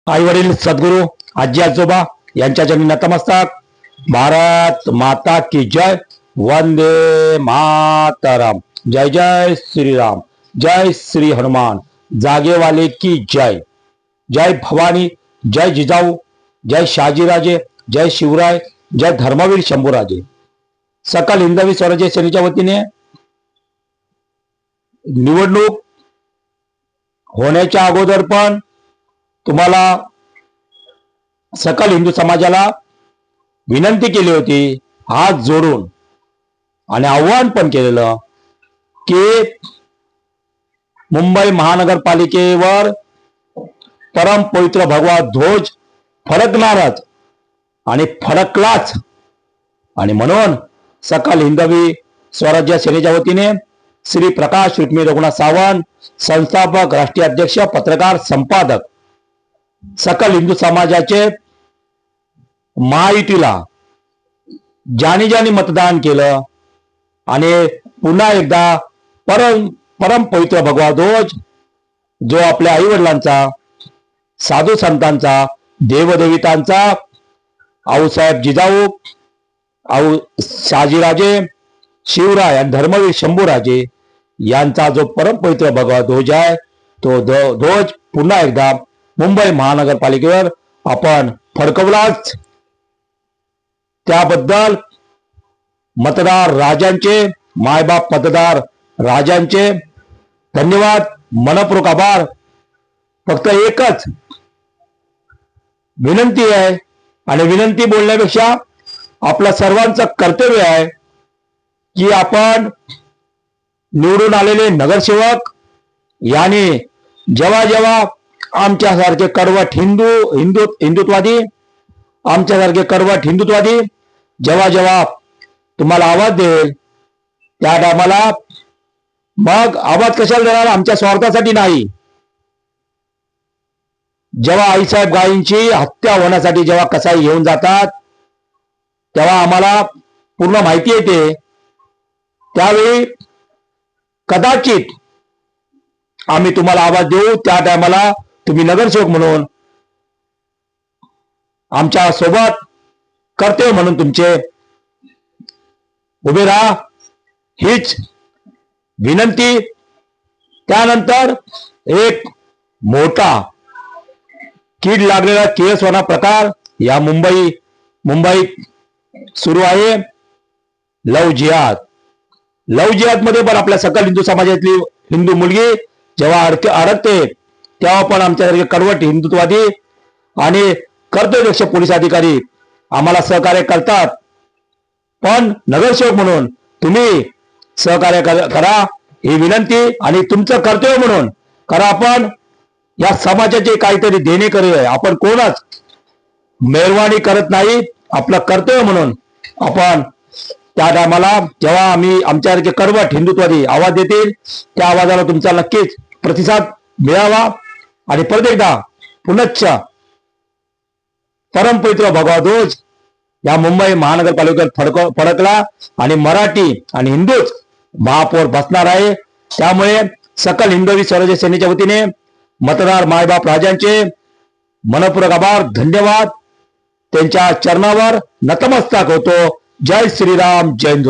आई वडील सद्गुरू आजी आजोबा यांच्या चरणी नतमस्तक. भारत माता की जय. वंदे मातरम. जय जय श्रीराम. जय श्री हनुमान. जागेवाले की जय. जय भवानी. जय जिजाऊ. जय शहाजीराजे. जय शिवराय. जय धर्मवीर शंभूराजे. सकल हिंदवी स्वराज्य सेनेच्या वतीने निवडणूक होण्याच्या अगोदर पण तुम्हाला सकल हिंदू समाजाला विनंती केली होती, हात जोडून, आणि आव्हान पण केलेलं की मुंबई महानगरपालिकेवर परम पवित्र भगवा ध्वज फडकणारच आणि फडकलाच. आणि म्हणून सकल हिंदवी स्वराज्य सेनेच्या वतीने श्री प्रकाश रुक्मी रघुनाथ सावंत, संस्थापक, राष्ट्रीय अध्यक्ष, पत्रकार, संपादक, सकल हिंदू समाजाचे महायुतीला ज्यानी ज्यानी मतदान केलं आणि पुन्हा एकदा परम पवित्र भगवा ध्वज जो आपल्या आई वडिलांचा, साधू संतांचा, देवदेवितांचा, आऊसाहेब जिजाऊ, शहाजीराजे, शिवराय आणि धर्मवीर शंभूराजे यांचा जो परम पवित्र भगवा ध्वज आहे, तो ध्वज पुन्हा एकदा मुंबई महानगरपालिकेवर आपण फडकवलाच. त्याबद्दल मतदार राजांचे, मायबाप मतदार राजांचे धन्यवाद, मनपूर्वक आभार. फक्त एकच विनंती आहे, आणि विनंती बोलण्यापेक्षा आपल्या सर्वांचं कर्तव्य आहे की आपण निवडून आलेले नगरसेवक यांनी जेव्हा जेव्हा आमच्यासारखे कडवट हिंदुत्ववादी, आमच्यासारखे कडवट हिंदुत्ववादी जेव्हा जेव्हा तुम्हाला आवाज देईल, त्या टायमाला मग आवाज कशाला देणार? आमच्या स्वार्थासाठी नाही. जेव्हा आईसाहेब गायींची हत्या होण्यासाठी जेव्हा कसाई घेऊन जातात, तेव्हा आम्हाला पूर्ण माहिती येते. त्यावेळी कदाचित आम्ही तुम्हाला आवाज देऊ, त्या टायमाला तुम्ही नगरसेवक म्हणून आमच्या सोबत कर्तव्य म्हणून तुमचे उभे राहा, हीच विनंती. त्यानंतर एक मोठा कीड लागलेला केसवाना प्रकार या मुंबईत सुरू आहे. लव जिहाद. लव जिहाद मध्ये पण आपल्या सकल हिंदू समाजातली हिंदू मुलगी जेव्हा अडकते, तेव्हा पण आमच्यासारखे कडवट हिंदुत्ववादी आणि कर्तव्यदक्ष पोलीस अधिकारी आम्हाला सहकार्य करतात. पण नगरसेवक म्हणून तुम्ही सहकार्य करा, ही विनंती. आणि तुमचं कर्तव्य म्हणून करा. आपण या समाजाचे काहीतरी देणे करूया. आपण कोणच मेहरबानी करत नाही. आपलं कर्तव्य म्हणून आपण त्या टायमाला जेव्हा आम्ही आमच्यासारखे कडवट हिंदुत्ववादी आवाज देतील, त्या आवाजाला तुमचा नक्कीच प्रतिसाद मिळावा. आणि परत एकदा पुनश्च परम पवित्र भगवा ध्वज या मुंबई महानगरपालिकेत फडकला आणि मराठी आणि हिंदूच महापौर बसणार आहे. त्यामुळे सकल हिंदवी स्वराज्य सेनेच्या वतीने मतदार मायबाप राजांचे मनपूर्वक आभार, धन्यवाद. त्यांच्या चरणावर नतमस्तक होतो. जय श्रीराम. जय हिंदू.